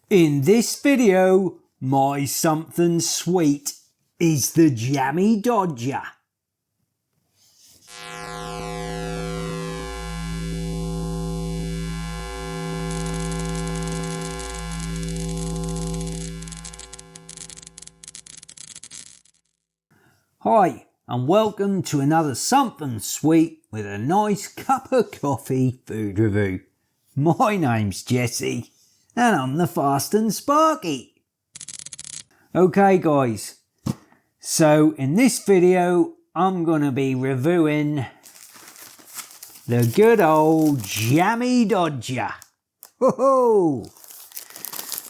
In this video, my something sweet is the Jammie Dodger. Hi, and welcome to another something sweet with a nice cup of coffee food review. My name's Jesse, and I'm the Fast and Sparky. Okay guys, so in this video I'm going to be reviewing the good old Jammie Dodger. Ho-ho!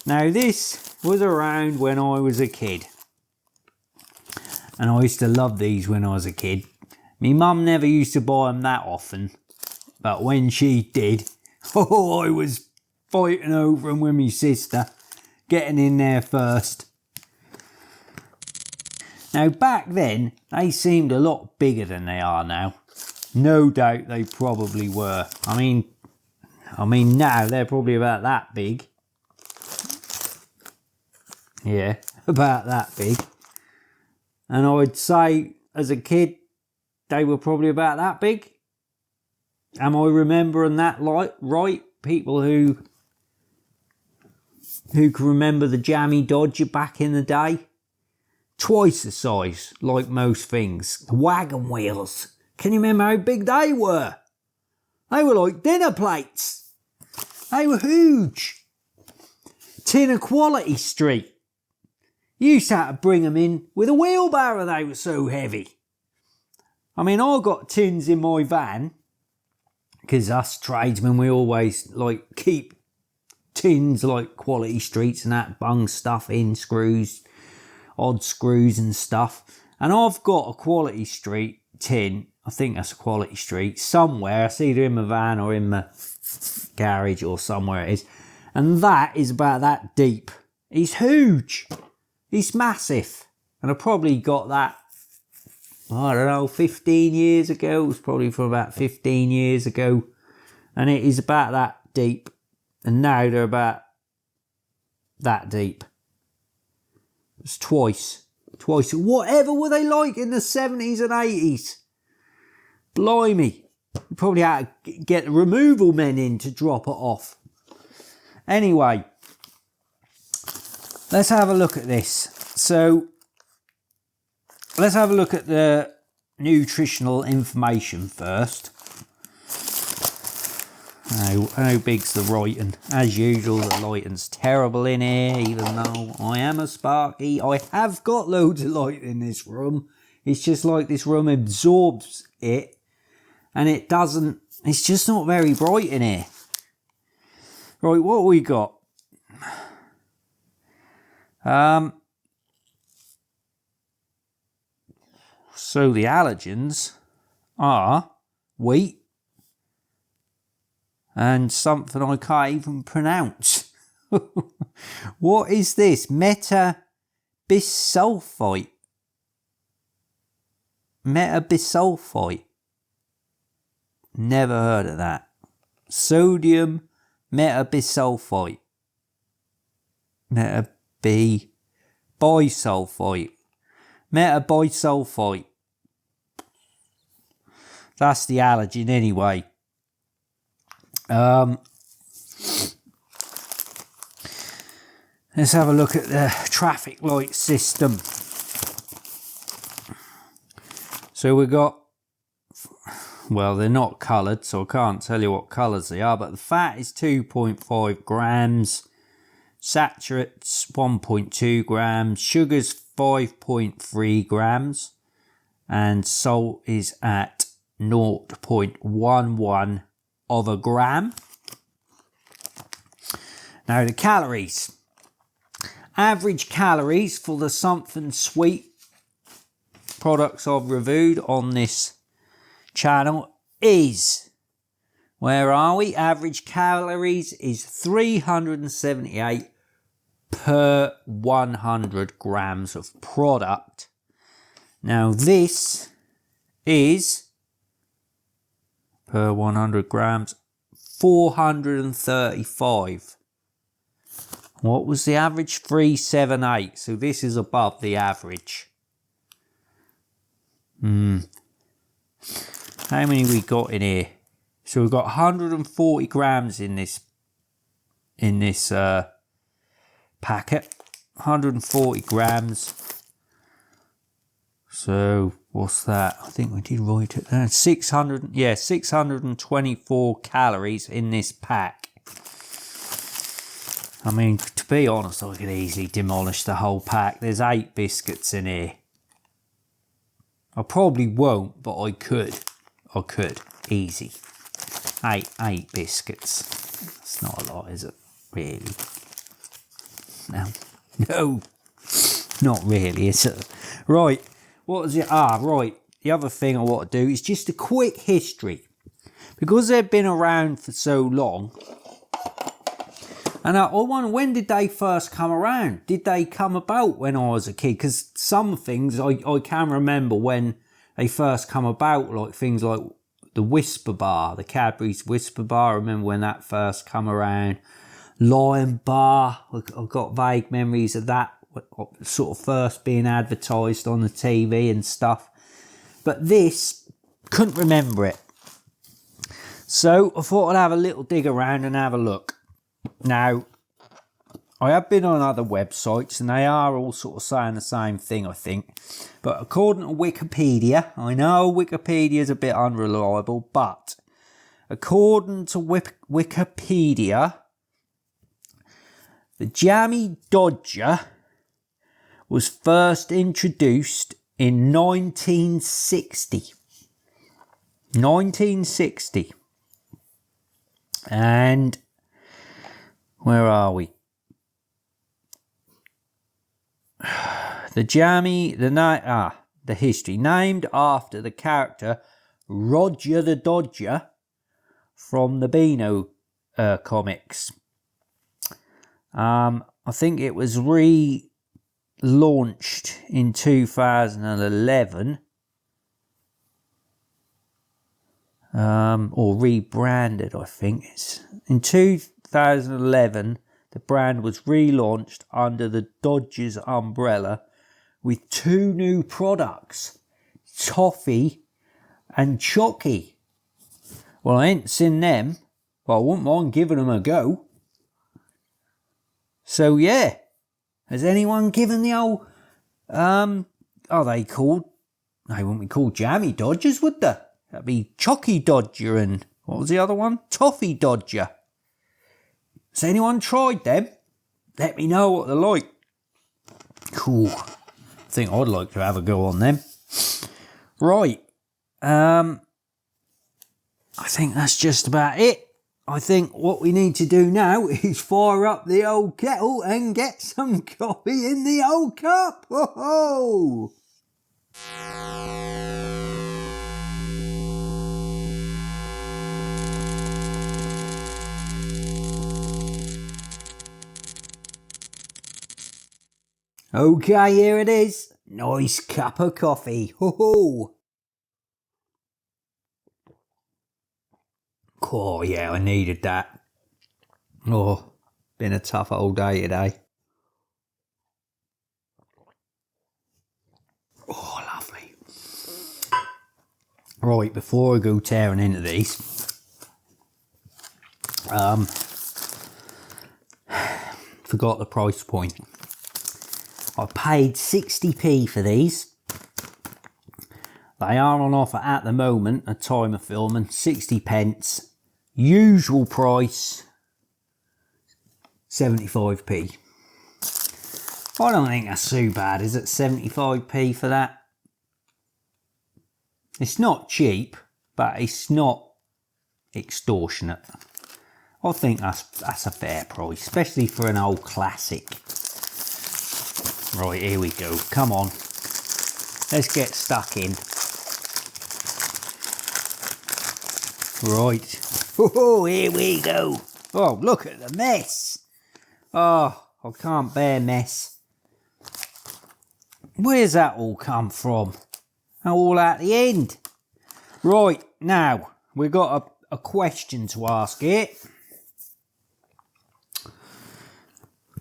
Now this was around when I was a kid. And I used to love these when I was a kid. My mum never used to buy them that often. But when she did, oh, I was fighting over them with my sister. Getting in there first. Now back then, they seemed a lot bigger than they are now. No doubt they probably were. I mean now they're probably about that big. Yeah, about that big. And I would say, as a kid, they were probably about that big. Am I remembering that right? People who can remember the Jammie Dodger back in the day? Twice the size, like most things. The wagon wheels. Can you remember how big they were? They were like dinner plates. They were huge. Tin of Quality Street. You used to have to bring them in with a wheelbarrow, they were so heavy. I mean, I got tins in my van, because us tradesmen, we always like keep tins like Quality Streets and that, bung stuff in, screws, odd screws and stuff. And I've got a Quality Street tin, I think that's a Quality Street, somewhere. It's either in my van or in my garage or somewhere it is. And that is about that deep. It's huge. It's massive, and I probably got that, I don't know, 15 years ago. It was probably from about 15 years ago, and it is about that deep, and now they're about that deep. It's twice. Whatever were they like in the 70s and 80s? Blimey. You probably had to get the removal men in to drop it off. Anyway. Let's have a look at this. So, let's have a look at the nutritional information first. How big's the writing? As usual, the lighting's terrible in here, even though I am a Sparky. I have got loads of light in this room. It's just like this room absorbs it, and it doesn't, it's just not very bright in here. Right, what we got? So the allergens are wheat and something I can't even pronounce. What is this? Metabisulfite. Metabisulfite. Never heard of that. Sodium metabisulfite. Bisulfite. Metabisulfite. That's the allergen anyway. Let's have a look at the traffic light system. So we got, well, they're not coloured, so I can't tell you what colours they are, but the fat is 2.5 grams. Saturates 1.2 grams, sugar's 5.3 grams, and salt is at 0.11 of a gram. Now the calories. Average calories for the something sweet products I've reviewed on this channel is, where are we? Average calories is 378 per 100 grams of product. Now this is, per 100 grams, 435. What was the average? 378. So this is above the average. How many we got in here? So we've got 140 grams in this packet. 140 grams. So what's that? I think we did write it down. 624 calories in this pack. I mean, to be honest, I could easily demolish the whole pack. There's 8 biscuits in here. I probably won't, but I could. I could. Easy. 8 biscuits. That's not a lot, is it? Really? No. Not really, is it? Right. What was it? Right. The other thing I want to do is just a quick history. Because they've been around for so long. And I wonder, when did they first come around? Did they come about when I was a kid? Because some things I can remember when they first come about, like things like the Whisper Bar, the Cadbury's Whisper Bar. I remember when that first come around. Lion Bar, I've got vague memories of that, sort of first being advertised on the TV and stuff. But this, couldn't remember it. So I thought I'd have a little dig around and have a look. Now, I have been on other websites and they are all sort of saying the same thing, I think. But according to Wikipedia, I know Wikipedia is a bit unreliable, but according to Wikipedia, the Jammie Dodger was first introduced in 1960. 1960. And where are we? The history. Named after the character Roger the Dodger from the Beano comics. I think it was relaunched in 2011. Or rebranded, I think. In 2011, the brand was relaunched under the Dodgers umbrella with 2 new products, Toffee and Chocky. Well, I ain't seen them, but I wouldn't mind giving them a go. So, yeah. Has anyone given the old... are they called... They wouldn't be called Jammie Dodgers, would they? That'd be Chocky Dodger and... What was the other one? Toffee Dodger. Has anyone tried them? Let me know what they're like. Cool. I think I'd like to have a go on them. Right. I think that's just about it. I think what we need to do now is fire up the old kettle and get some coffee in the old cup. Ho-ho! Okay, here it is. Nice cup of coffee. Ho-ho! Oh, yeah, I needed that. Oh, been a tough old day today. Oh, lovely. Right, before I go tearing into these, forgot the price point. I paid 60p for these. They are on offer at the moment, at time of filming, 60 pence. Usual price, 75p. I don't think that's too bad, is it? 75p for that? It's not cheap, but it's not extortionate. I think that's a fair price, especially for an old classic. Right, here we go. Come on. Let's get stuck in. Right. Oh, here we go. Oh, look at the mess. Oh, I can't bear mess. Where's that all come from? All at the end. Right, now, we've got a question to ask here.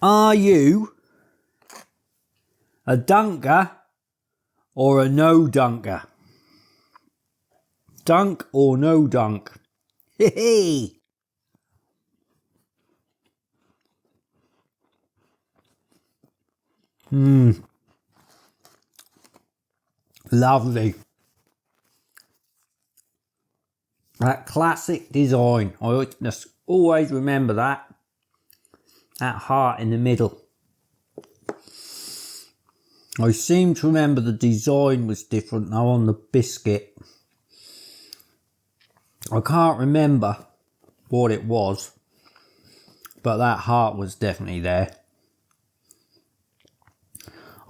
Are you a dunker or a no dunker? Dunk or no dunk? Hey. Lovely. That classic design. I just always remember that. That heart in the middle. I seem to remember the design was different now on the biscuit. I can't remember what it was, but that heart was definitely there.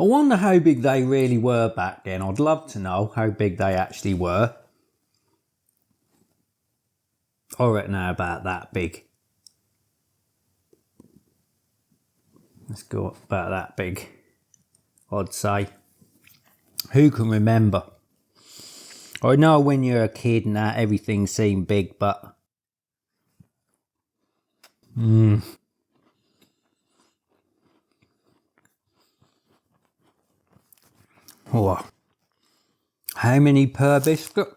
I wonder how big they really were back then. I'd love to know how big they actually were. I reckon they're about that big. Let's go about that big, I'd say. Who can remember? I know when you're a kid and that everything seemed big, but oh, how many per biscuit?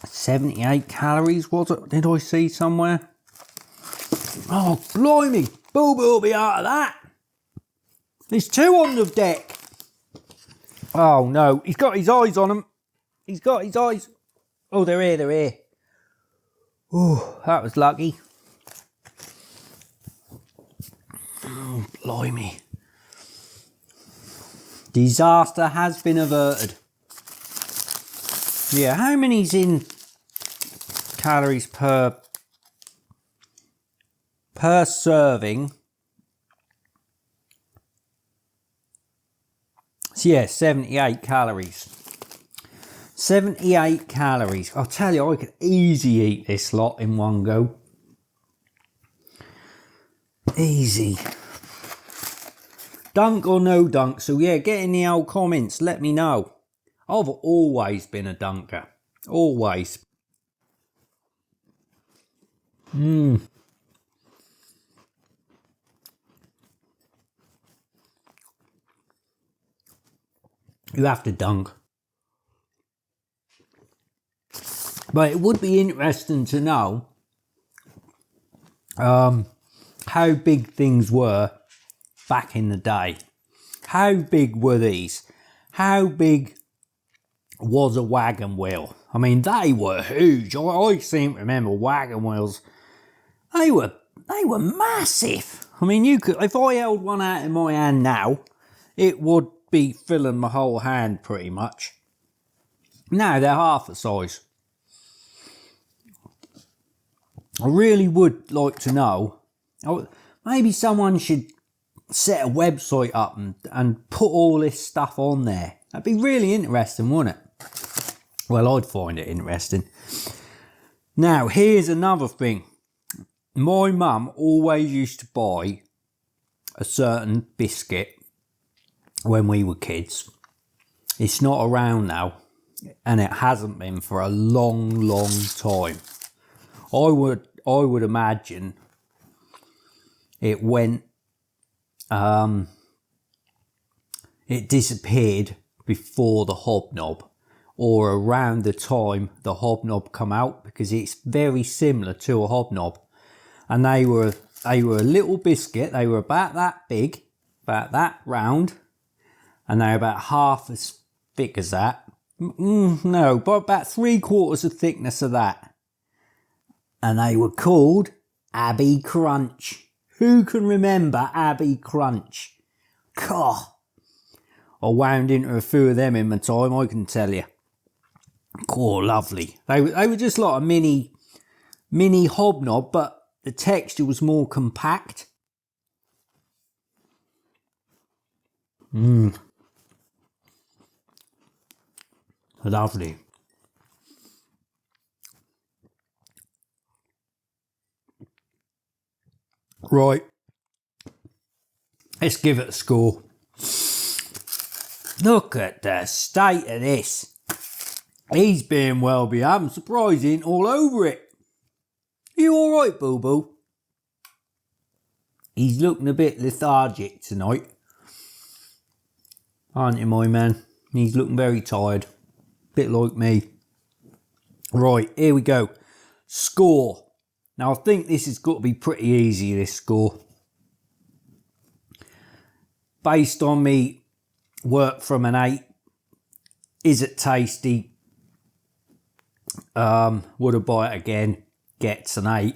78 calories was it? Did I see somewhere? Oh, blimey! Boo Boo will be out of that. There's two on the deck. Oh no, he's got his eyes on them. He's got his eyes. Oh, they're here, they're here. Oh, that was lucky. Oh, blimey. Disaster has been averted. Yeah, how many's in calories per serving? So yeah, 78 calories. 78 calories. I'll tell you, I could easily eat this lot in one go. Easy. Dunk or no dunk? So yeah, get in the old comments. Let me know. I've always been a dunker. Always. You have to dunk. But it would be interesting to know how big things were back in the day. How big were these? How big was a wagon wheel? I mean, they were huge. I seem to remember wagon wheels. They were massive. I mean, you could, if I held one out in my hand now, it would be filling my whole hand pretty much. Now they're half the size. I really would like to know. Maybe someone should set a website up and put all this stuff on there. That'd be really interesting, wouldn't it? Well, I'd find it interesting. Now, here's another thing. My mum always used to buy a certain biscuit when we were kids. It's not around now, and it hasn't been for a long, long time. I would imagine it went, it disappeared before the hobnob, or around the time the hobnob come out, because it's very similar to a hobnob. And they were a little biscuit. They were about that big, about that round, and they were about half as thick as that. No, but about 3/4 the thickness of that. And they were called Abbey Crunch. Who can remember Abbey Crunch? God, I wound into a few of them in my time, I can tell you. Oh, lovely. They were just like a mini hobnob, but the texture was more compact. Lovely. Right. Let's give it a score. Look at the state of this. He's being well behaved. I'm surprised he ain't all over it. You alright, Boo Boo? He's looking a bit lethargic tonight. Aren't you, my man? He's looking very tired. Bit like me. Right, here we go. Score. Now, I think this has got to be pretty easy, this score. Based on me work from an 8. Is it tasty? Would I buy it again? Gets an 8.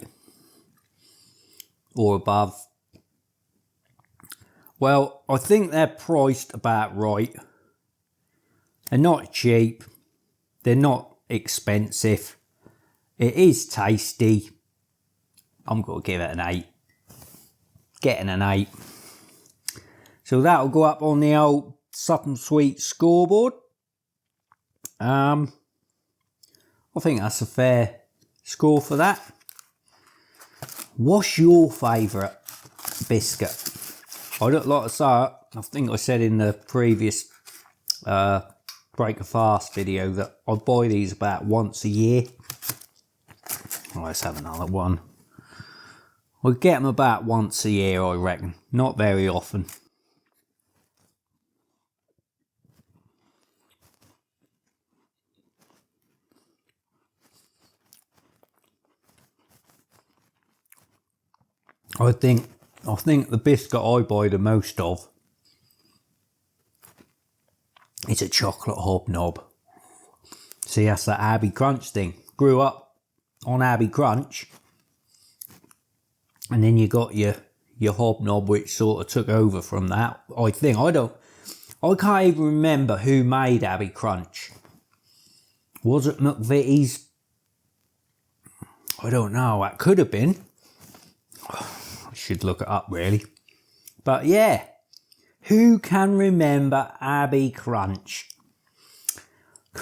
Or above. Well, I think they're priced about right. They're not cheap. They're not expensive. It is tasty. I'm going to give it an 8. Getting an 8. So that'll go up on the old Something Sweet scoreboard. I think that's a fair score for that. What's your favourite biscuit? I don't like to say it. I think I said in the previous Break a Fast video that I buy these about once a year. Let's have another one. I get them about once a year, I reckon. Not very often. I think the biscuit I buy the most of is a chocolate hobnob. See, that's that Abbey Crunch thing. Grew up on Abbey Crunch, and then you got your hobnob, which sort of took over from that. I think I can't even remember who made Abbey Crunch. Was it McVitie's? I don't know. That could have been. Should look it up really. But yeah, who can remember Abbey Crunch?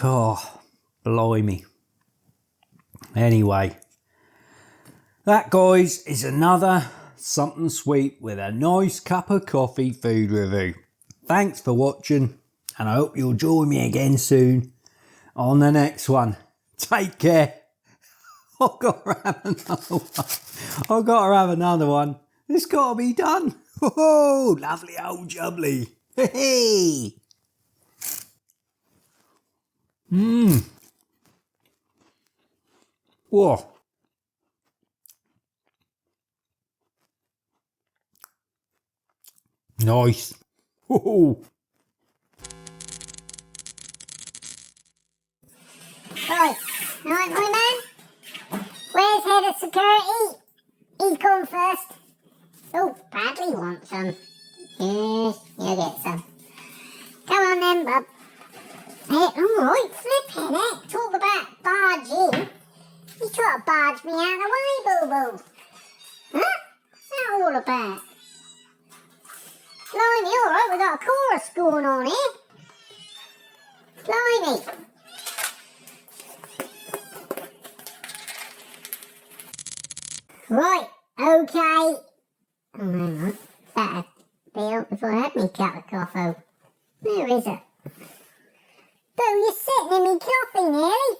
Oh, blimey. Anyway, that, guys, is another Something Sweet with a nice cup of coffee food review. Thanks for watching, and I hope you'll join me again soon on the next one. Take care. I've got to have another one. I've got to have another one. It's got to be done. Oh, lovely old jubbly. Hey. Whoa. Nice. Oh. Right, my man. Where's head of security? He's gone first. Oh, Bradley wants some. Yes, you'll get some. Come on then, bub. Hey, alright, flipping it. Talk about barging. You try to barge me out of the way, boo-boo. Huh? What's that all about? Blimey, alright, we've got a chorus going on here. Blimey. Right, okay. Oh, hang on. Better be up before I had me cup of coffee. Where is it? Boo, you're sitting in me coffee nearly.